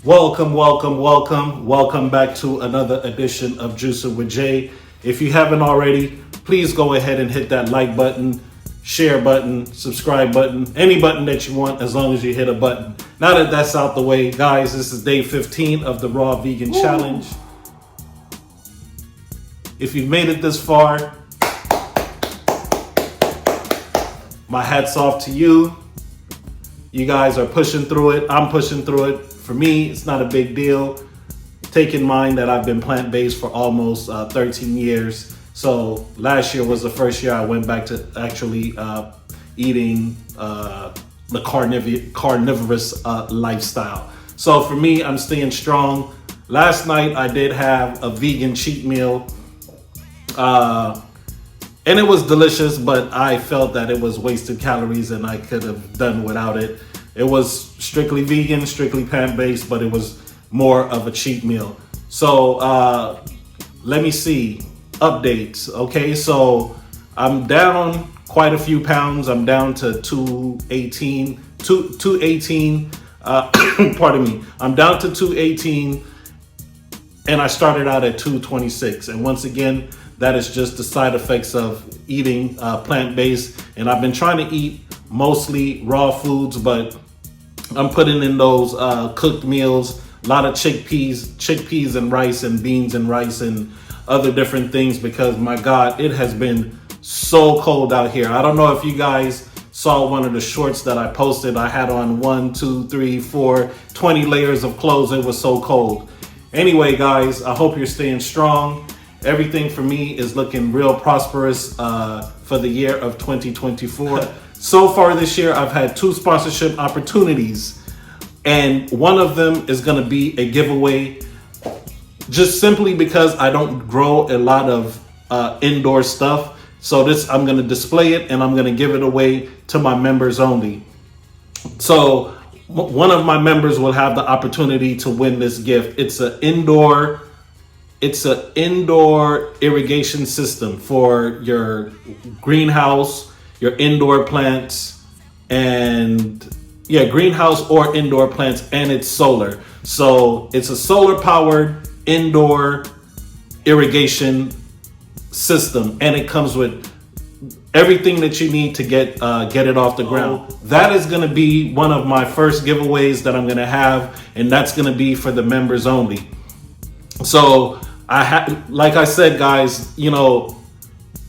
Welcome back to another edition of Juicing with Jay. If you haven't already, please go ahead and hit that like button, share button, subscribe button, any button that you want as long as you hit a button. Now that that's out the way, guys, this is day 15 of the Raw Vegan Challenge. If you've made it this far, my hat's off to you. You guys are pushing through it. I'm pushing through it. For me, it's not a big deal. Take in mind that I've been plant-based for almost 13 years. So last year was the first year I went back to actually eating the carnivorous lifestyle. So for me, I'm staying strong. Last night I did have a vegan cheat meal. And it was delicious, but I felt that it was wasted calories and I could have done without it. It was strictly vegan, strictly plant-based, but it was more of a cheat meal. So let me see, updates. Okay, so I'm down quite a few pounds. I'm down to 218, pardon me. I'm down to 218 and I started out at 226. And once again, that is just the side effects of eating plant-based. And I've been trying to eat mostly raw foods, but I'm putting in those cooked meals, a lot of chickpeas and rice and beans and rice and other different things because my God, it has been so cold out here. I don't know if you guys saw one of the shorts that I posted. I had on 20 layers of clothes. It was so cold. Anyway, guys, I hope you're staying strong. Everything for me is looking real prosperous for the year of 2024. So far this year, I've had 2 sponsorship opportunities, and one of them is going to be a giveaway just simply because I don't grow a lot of indoor stuff. So I'm going to display it and I'm going to give it away to my members only. So one of my members will have the opportunity to win this gift. It's an indoor irrigation system for your greenhouse, your indoor plants, and greenhouse or indoor plants, and it's solar. So it's a solar powered indoor irrigation system, and it comes with everything that you need to get it off the ground. That is going to be one of my first giveaways that I'm going to have, and that's going to be for the members only. So like I said, guys,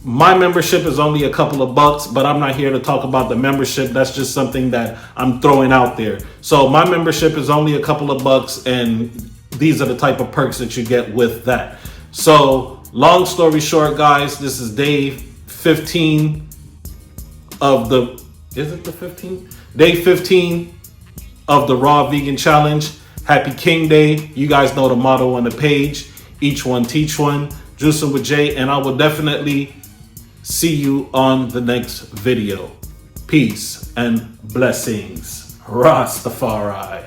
my membership is only a couple of bucks, but I'm not here to talk about the membership. That's just something that I'm throwing out there. So my membership is only a couple of bucks, and these are the type of perks that you get with that. So long story short, guys, this is day 15 of the, is it the 15th? Day 15 of the Raw Vegan Challenge. Happy King Day. You guys know the motto on the page. Each one teach one. Juicing with Jay, and I will definitely see you on the next video. Peace and blessings. Rastafari.